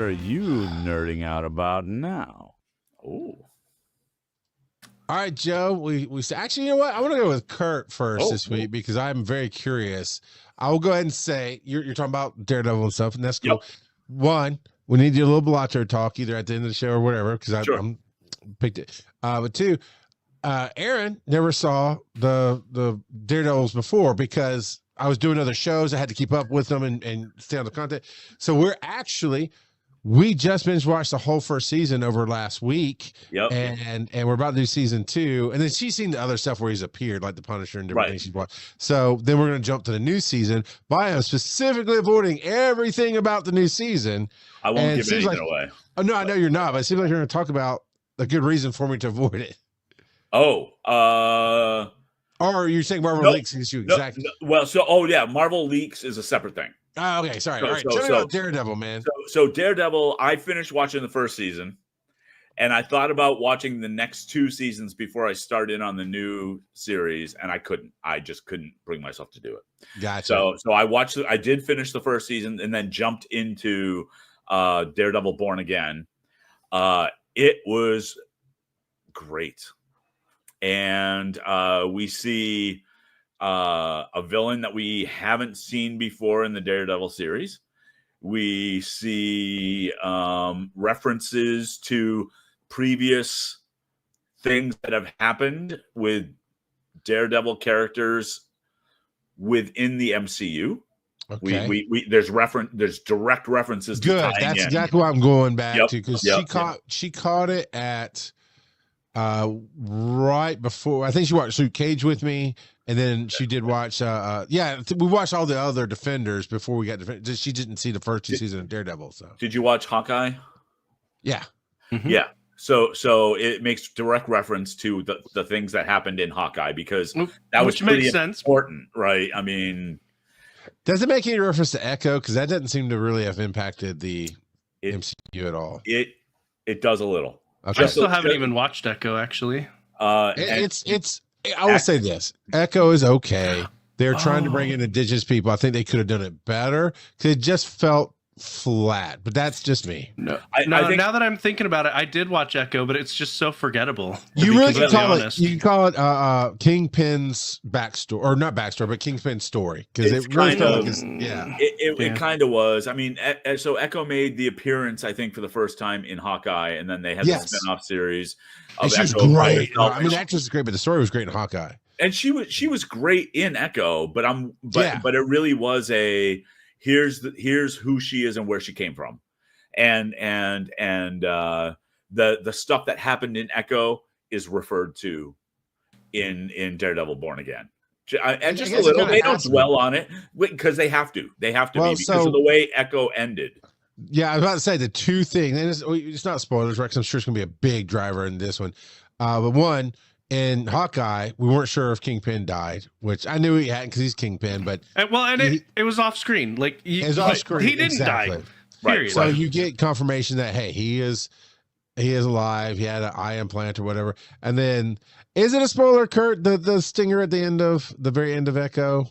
are you nerding out about now? Oh. All right, Joe. We actually, you know what? I want to go with Kurt first this week because I'm very curious. I will go ahead and say you're talking about Daredevil and stuff, and that's cool. Yep. One, we need to do a little Bellator talk either at the end of the show or whatever because I'm picked it. But two, Aaron never saw the Daredevils before because I was doing other shows. I had to keep up with them and stay on the content. So we just binge watched the whole first season over last week. Yep. And we're about to do season 2. And then she's seen the other stuff where he's appeared, like the Punisher and different things she's watched. So then we're going to jump to the new season. But I am specifically avoiding everything about the new season. I won't give anything away. Oh, no, I know you're not, but it seems like you're going to talk about a good reason for me to avoid it. Oh, or you're saying Marvel Leaks is you exactly. Marvel Leaks is a separate thing. Oh, okay, sorry. All right, tell me about Daredevil, man. So Daredevil, I finished watching the first season, and I thought about watching the next 2 seasons before I started on the new series, and I couldn't. I just couldn't bring myself to do it. Gotcha. So I did finish the first season, and then jumped into Daredevil Born Again. It was great, and we see a villain that we haven't seen before in the Daredevil series. We see references to previous things that have happened with Daredevil characters within the MCU. Okay. There's direct references. Good. That's exactly what I'm going back to because she caught it at right before. I think she watched Luke Cage with me. And then she did watch, we watched all the other Defenders before we got Defenders. She didn't see the first 2 seasons of Daredevil. So did you watch Hawkeye? Yeah. Mm-hmm. Yeah. So it makes direct reference to the things that happened in Hawkeye because that was pretty important, right? I mean, does it make any reference to Echo? Because that doesn't seem to really have impacted the MCU at all. It does a little. Okay. I still haven't even watched Echo actually. I will say this: Echo is okay. They're trying to bring in indigenous people. I think they could have done it better because it just felt flat. But that's just me. No, now that I'm thinking about it, I did watch Echo, but it's just so forgettable. You really can call it. You can call it Kingpin's backstory, or not backstory, but Kingpin's story because it really felt like it kind of was. I mean, so Echo made the appearance, I think, for the first time in Hawkeye, and then they had the spinoff series. And she was great. I mean, the actress is great, but the story was great in Hawkeye. And she was great in Echo, but it really was here's who she is and where she came from, and the stuff that happened in Echo is referred to in Daredevil Born Again. And just a little. They don't dwell on it because they have to. They have to be because of the way Echo ended. Yeah, I was about to say the 2 things, and it's not spoilers, right? Because I'm sure it's going to be a big driver in this one. But one, in Hawkeye, we weren't sure if Kingpin died, which I knew he hadn't because he's Kingpin. But it was off screen. Like it was off screen. He didn't die. Right. So you get confirmation that he is alive. He had an eye implant or whatever. And then, is it a spoiler, Kurt? The stinger at the very end of Echo,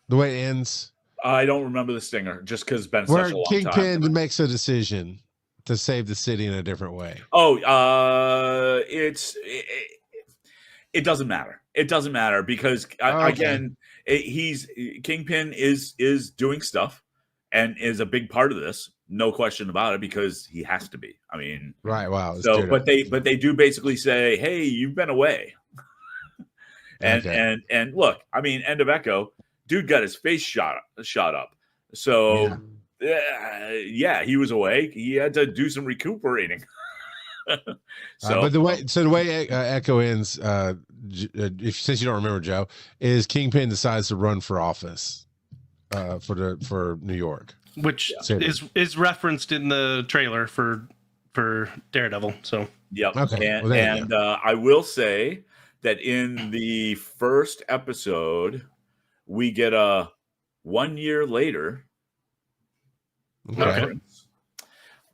the way it ends. I don't remember the stinger just because it's been such a long time. Where Kingpin makes a decision to save the city in a different way. Oh, it doesn't matter. It doesn't matter because again, Kingpin is doing stuff and is a big part of this. No question about it because he has to be. I mean, right. Wow. So, but they do basically say, "Hey, you've been away," and look. I mean, end of Echo. Dude got his face shot up. So, he was away. He had to do some recuperating. But the way Echo ends, since you don't remember, Joe, is Kingpin decides to run for office for New York, which is referenced in the trailer for Daredevil. So okay, I will say that in the first episode. We get a 1 year later reference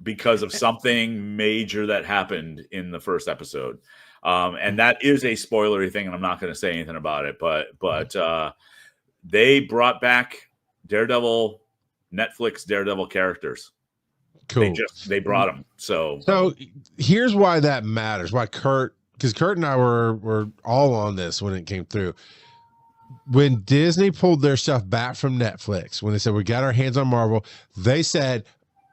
because of something major that happened in the first episode. And that is a spoilery thing, and I'm not going to say anything about it, but they brought back Netflix Daredevil characters. Cool. They brought him. So here's why that matters. Why because Kurt and I were all on this when it came through. When Disney pulled their stuff back from Netflix, when they said we got our hands on Marvel, they said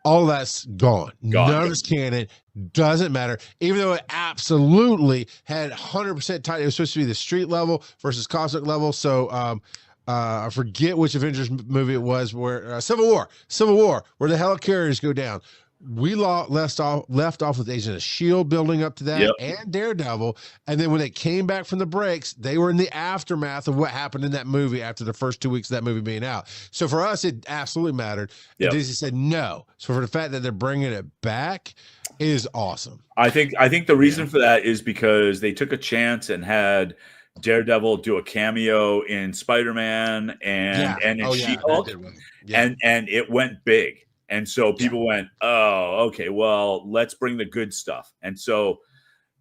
all that's gone. None of it's canon. Doesn't matter. Even though it absolutely had 100% tight. It was supposed to be the street level versus cosmic level. So I forget which Avengers movie it was where Civil War, where the helicarriers go down. We left off with Agent of S.H.I.E.L.D. building up to that and Daredevil. And then when it came back from the breaks, they were in the aftermath of what happened in that movie after the first 2 weeks of that movie being out. So for us, it absolutely mattered. And Disney said no. So for the fact that they're bringing it back is awesome. I think the reason for that is because they took a chance and had Daredevil do a cameo in Spider-Man and in She-Hulk. And it went big. And so people went, oh, okay, well, let's bring the good stuff. And so,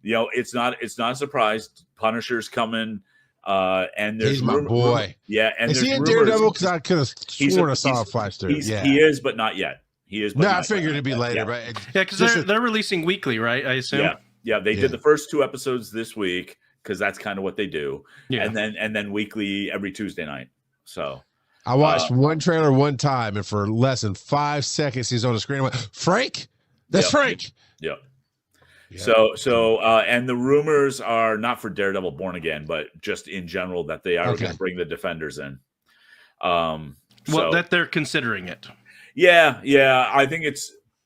it's not a surprise. Punisher's coming, and there's he's my boy. And is he in Daredevil? Because I could have sworn I saw a flash through. He is, but not yet. He is. But no, I figured it'd be later. But because they're releasing weekly, right? I assume. Yeah. They did the first 2 episodes this week because that's kind of what they do. Yeah. And then weekly every Tuesday night. So. I watched one trailer one time, and for less than 5 seconds, he's on the screen. I went, Frank? That's Frank. Yeah. So, and the rumors are not for Daredevil Born Again, but just in general that they are going to bring the Defenders in. That they're considering it. Yeah. I think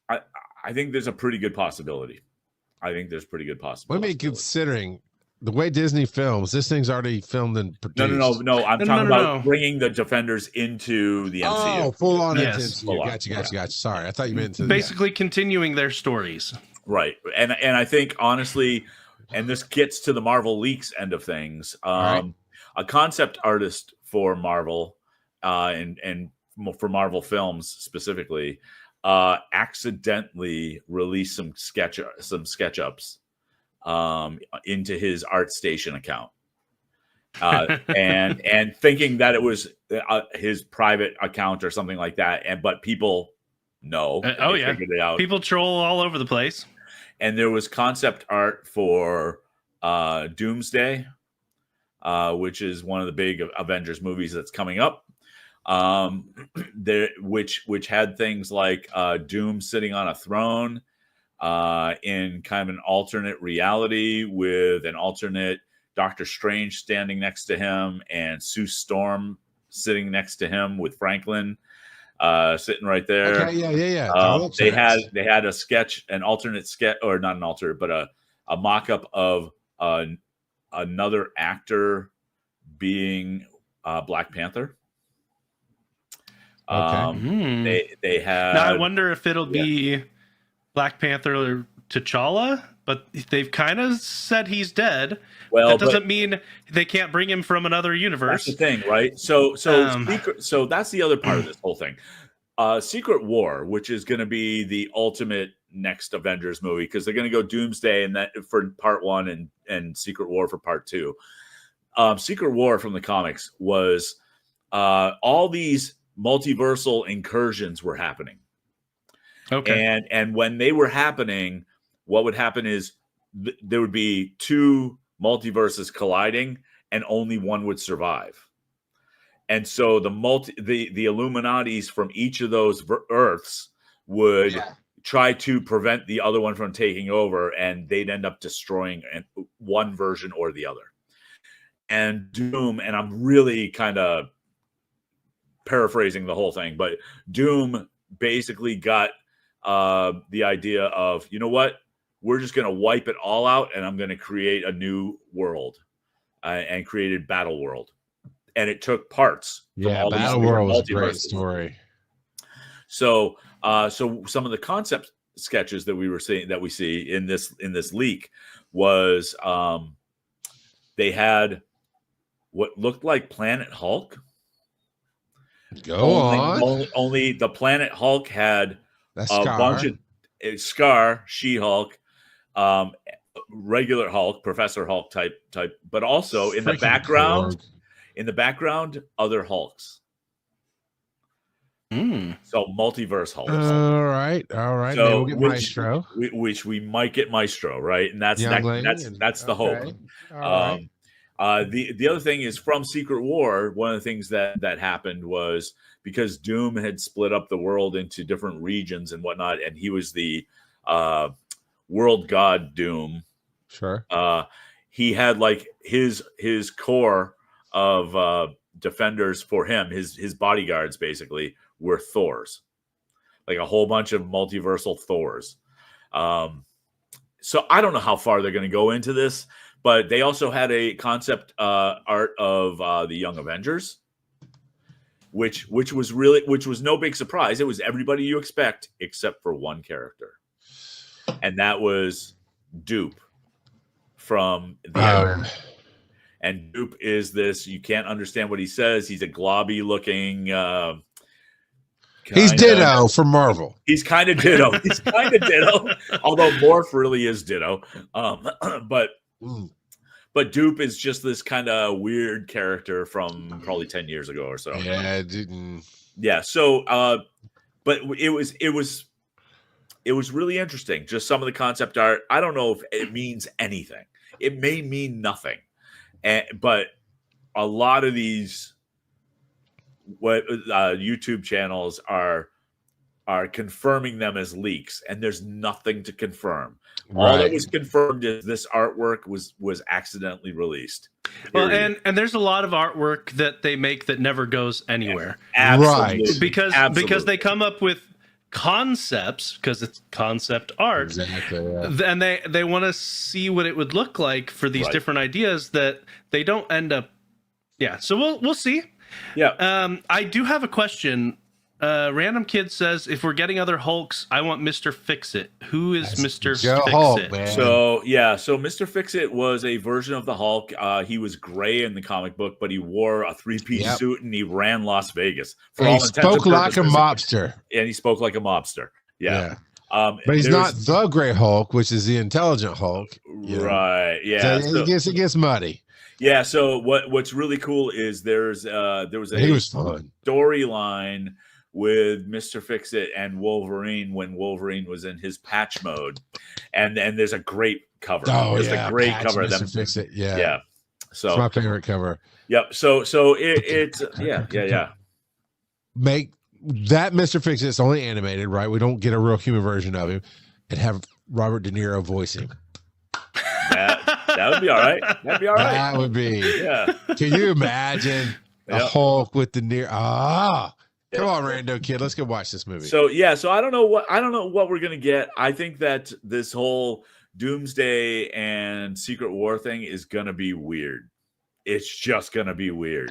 I think there's a pretty good possibility. What do you mean considering? The way Disney films, this thing's already filmed and produced. No. I'm talking about bringing the Defenders into the MCU. Oh, full on into MCU. Gotcha. Sorry, I thought you meant basically continuing their stories. Right, and I think honestly, and this gets to the Marvel Leaks end of things. A concept artist for Marvel, and for Marvel films specifically, accidentally released some SketchUps. Into his ArtStation account, and thinking that it was his private account or something like that, but people know. Figured it out. People troll all over the place. And there was concept art for Doomsday, which is one of the big Avengers movies that's coming up. Which had things like Doom sitting on a throne. In kind of an alternate reality with an alternate Doctor Strange standing next to him and Sue Storm sitting next to him with Franklin sitting right there. Okay, yeah. They had a sketch, an alternate sketch, or not an alternate, but a mock-up of another actor being Black Panther. Okay. They had. Now I wonder if it'll be Black Panther or T'Challa, but they've kind of said he's dead. Well, that doesn't mean they can't bring him from another universe. That's the thing, right? So that's the other part of this whole thing. Secret War, which is going to be the ultimate next Avengers movie, because they're going to go Doomsday and that for part 1 and Secret War for part 2. Secret War from the comics was all these multiversal incursions were happening. Okay. And when they were happening, what would happen is there would be 2 multiverses colliding and only one would survive. And so the Illuminatis from each of those Earths would try to prevent the other one from taking over, and they'd end up destroying one version or the other. And Doom, and I'm really kind of paraphrasing the whole thing, but Doom basically got the idea of, you know what, we're just going to wipe it all out, and I'm going to create a new world, and created Battle World. And it took parts. Yeah, Battle World was a great story. So some of the concept sketches that we see in this leak was they had what looked like Planet Hulk. Only the Planet Hulk had a bunch of Scar, She-Hulk, regular Hulk, Professor Hulk type, but also in the background. In the background, other Hulks. So multiverse Hulk. All right. So maybe we'll get Maestro, which we might get Maestro, right? And that's the hope. All right. The other thing is from Secret War. One of the things that happened was because Doom had split up the world into different regions and whatnot, and he was the world god Doom. Sure. He had like his core of defenders for him, his bodyguards basically were Thors, like a whole bunch of multiversal Thors. So I don't know how far they're going to go into this, but they also had a concept art of the Young Avengers, which was no big surprise. It was everybody you expect except for one character, and that was Dupe from the and Dupe is this, you can't understand what he says. He's a globby looking he's Ditto from Marvel. He's kind of Ditto. Although Morph really is Ditto. But Dupe is just this kind of weird character from probably 10 years ago or so. Yeah, it didn't. Yeah. So but it was really interesting. Just some of the concept art. I don't know if it means anything. It may mean nothing. But a lot of these YouTube channels are confirming them as leaks, and there's nothing to confirm. Right. All that was confirmed is this artwork was accidentally released. Period. Well, and there's a lot of artwork that they make that never goes anywhere. Absolutely. Right. Because they come up with concepts, because it's concept art. Exactly. Yeah. And they want to see what it would look like for these different ideas that they don't end up. Yeah. So we'll see. Yeah. I do have a question. Random Kid says, if we're getting other Hulks, I want Mr. Fix-It. Who is Mr. Fix-It? Hulk, man. So Mr. Fix-It was a version of the Hulk. He was gray in the comic book, but he wore a three-piece suit and he ran Las Vegas. He spoke like a mobster. And he spoke like a mobster. Yeah. But he's not the Gray Hulk, which is the intelligent Hulk. Right. Yeah. So it gets muddy. Yeah. So what's really cool is there was a storyline with Mr. Fix-It and Wolverine when Wolverine was in his patch mode, and there's a great cover. There's a great cover of them. Mr. Fix-It, yeah. Yeah. So it's my favorite cover. Yep. So it's yeah. Make that Mr. Fix-It. It's only animated, right? We don't get a real human version of him, and have Robert De Niro voice him. That would be all right. That'd be all right. That would be. Yeah. Can you imagine a Hulk with De Niro? Come on, Rando Kid. Let's go watch this movie. So I don't know what we're gonna get. I think that this whole Doomsday and Secret War thing is gonna be weird. It's just gonna be weird.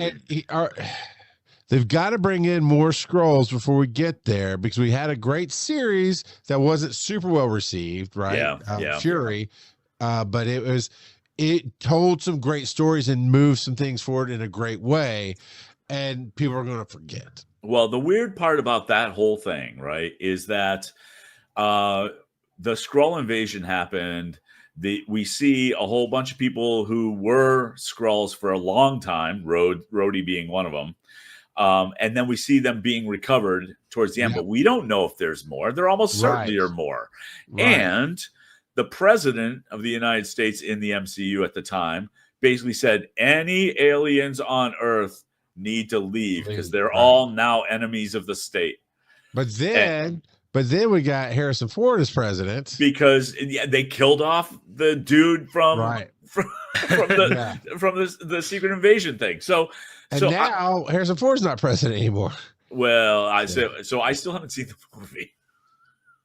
They've got to bring in more Skrulls before we get there, because we had a great series that wasn't super well received, right? Fury, but it told some great stories and moved some things forward in a great way, and people are going to forget. Well, the weird part about that whole thing, right, is that the Skrull invasion happened. We see a whole bunch of people who were Skrulls for a long time, Rhodey being one of them. And then we see them being recovered towards the end, but we don't know if there's more. There almost certainly are more. Right. And the president of the United States in the MCU at the time basically said any aliens on Earth need to leave because they're all now enemies of the state. But then we got Harrison Ford as president because they killed off the dude from the Secret Invasion thing. So now Harrison Ford's not president anymore. Well, I still haven't seen the movie.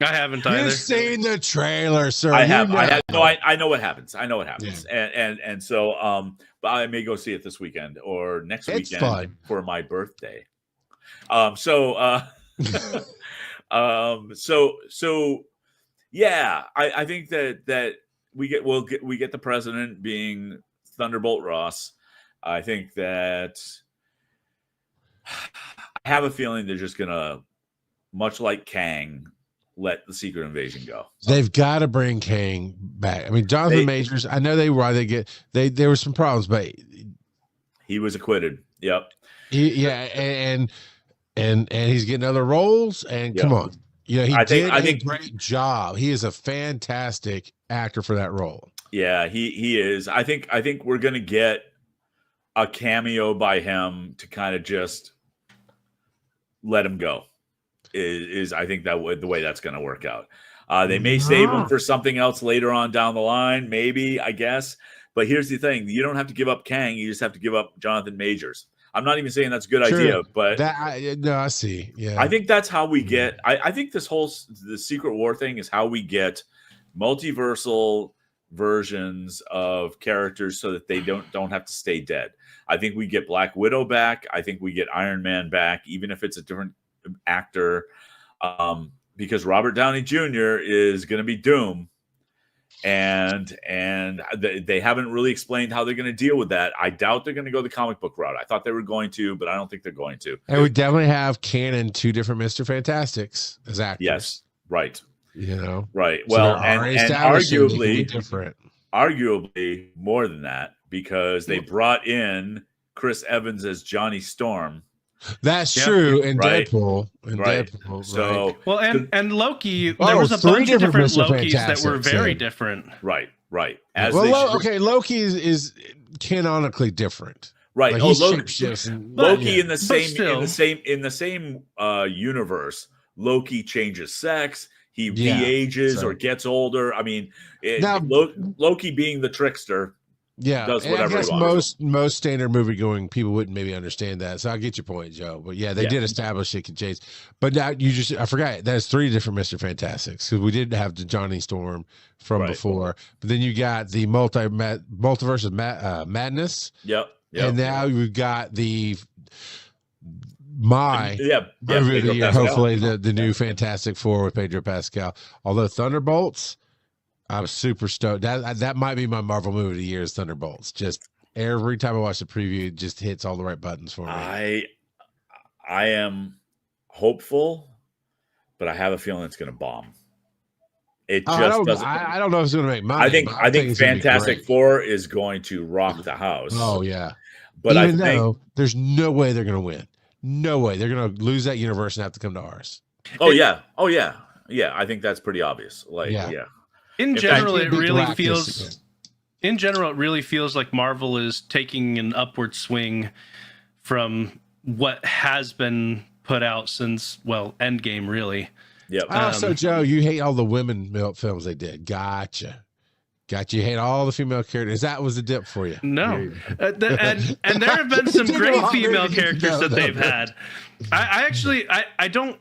I haven't either. You've seen the trailer, sir. I have. I know what happens. And so but I may go see it this weekend or next weekend for my birthday. So yeah, I think that we get the president being Thunderbolt Ross. I think that I have a feeling they're just gonna, much like Kang, let the Secret Invasion go. They've got to bring Kang back. I mean, Jonathan Majors, I know there were some problems, but he was acquitted. Yep. And and he's getting other roles. And come on, he did a great job. He is a fantastic actor for that role. Yeah, he is. I think we're gonna get a cameo by him to kind of just let him go. Is I think that the way that's going to work out. They may save him for something else later on down the line, maybe, I guess. But here's the thing: you don't have to give up Kang; you just have to give up Jonathan Majors. I'm not even saying that's a good idea, but I see. Yeah, I think that's how we get. I think the Secret War thing is how we get multiversal versions of characters so that they don't have to stay dead. I think we get Black Widow back. I think we get Iron Man back, even if it's a different actor, because Robert Downey Jr. is going to be Doom, and they haven't really explained how they're going to deal with that. I doubt they're going to go the comic book route. I thought they were going to, but I don't think they're going to. And we definitely have canon 2 different Mr. Fantastics as actors. Yes, right. Right. Well, so and arguably more than that, because they brought in Chris Evans as Johnny Storm. That's true in Deadpool. So and Loki, there was a bunch of different Lokis that were very different. Right. Loki is canonically different. Right. Like Loki in the same universe. Loki changes sex. He de-ages or gets older. I mean, Loki being the trickster, does whatever. I guess most standard movie going people wouldn't maybe understand that. So I get your point, Joe. But they did establish it can change. But now I forgot there's 3 different Mr. Fantastics, because we did have the Johnny Storm from before, but then you got the multiverse of madness. Yep. And now we've got the movie of the year, hopefully the new Fantastic Four with Pedro Pascal. Although Thunderbolts, I'm super stoked. That might be my Marvel movie of the year is Thunderbolts. Just every time I watch the preview, it just hits all the right buttons for me. I am hopeful, but I have a feeling it's going to bomb. It just doesn't. I don't know if it's going to make money. I think Fantastic Four is going to rock the house. Oh yeah, but even though there's no way they're going to win. No way. They're going to lose that universe and have to come to ours. Oh yeah. I think that's pretty obvious. In general, it really feels like Marvel is taking an upward swing from what has been put out since, Endgame, really. Yep. So, Joe, you hate all the women films they did. Gotcha. You hate all the female characters. That was a dip for you. No. And there have been some great female characters that they've had. I don't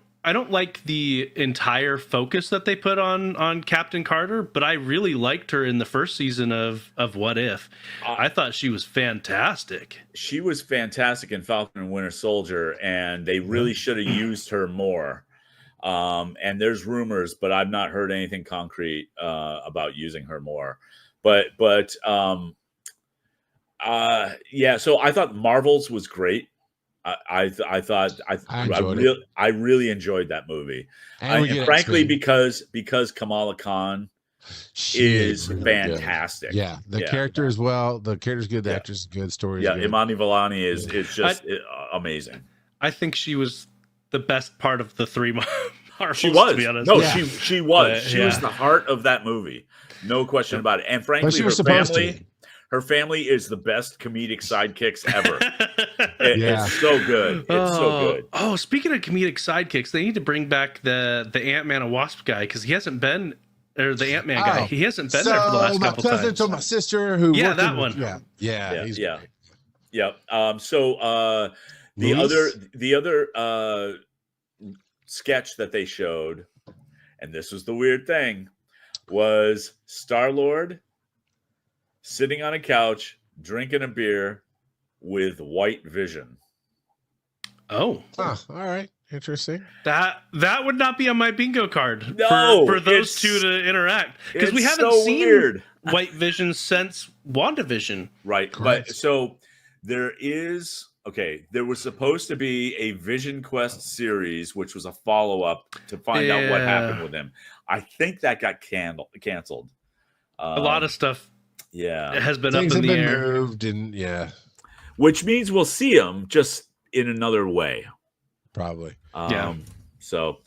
like the entire focus that they put on Captain Carter, but I really liked her in the first season of What If. I thought she was fantastic. She was fantastic in Falcon and Winter Soldier, and they really should have used her more. And there's rumors, but I've not heard anything concrete about using her more. So I thought Marvel's was great. I really enjoyed that movie, and frankly, because Kamala Khan is fantastic. Good. The character as well. The character's good. The actress is good. Story. Good. Imani Vellani is just amazing. I think she was the best part of the 3 Marvels. She was. To be honest. No, she was. She was the heart of that movie. No question about it. And frankly, her family is the best comedic sidekicks ever. It's so good. It's so good. Oh, speaking of comedic sidekicks, they need to bring back the Ant-Man and Wasp guy, because he hasn't been, or the Ant-Man guy. He hasn't been there for the last couple times. So my sister who that one. So the other sketch that they showed, and this was the weird thing, was Star-Lord sitting on a couch drinking a beer with White Vision. Oh, all right, interesting. That would not be on my bingo card. No, for those two to interact, because we haven't seen White Vision since WandaVision. Right, correct. But so there was supposed to be a Vision Quest series, which was a follow-up to find out what happened with him. I think that got canceled. A lot of stuff. Yeah, it has been up in the air. Moved and which means we'll see him just in another way. Probably. Yeah. So,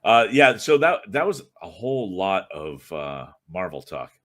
yeah. So that was a whole lot of Marvel talk.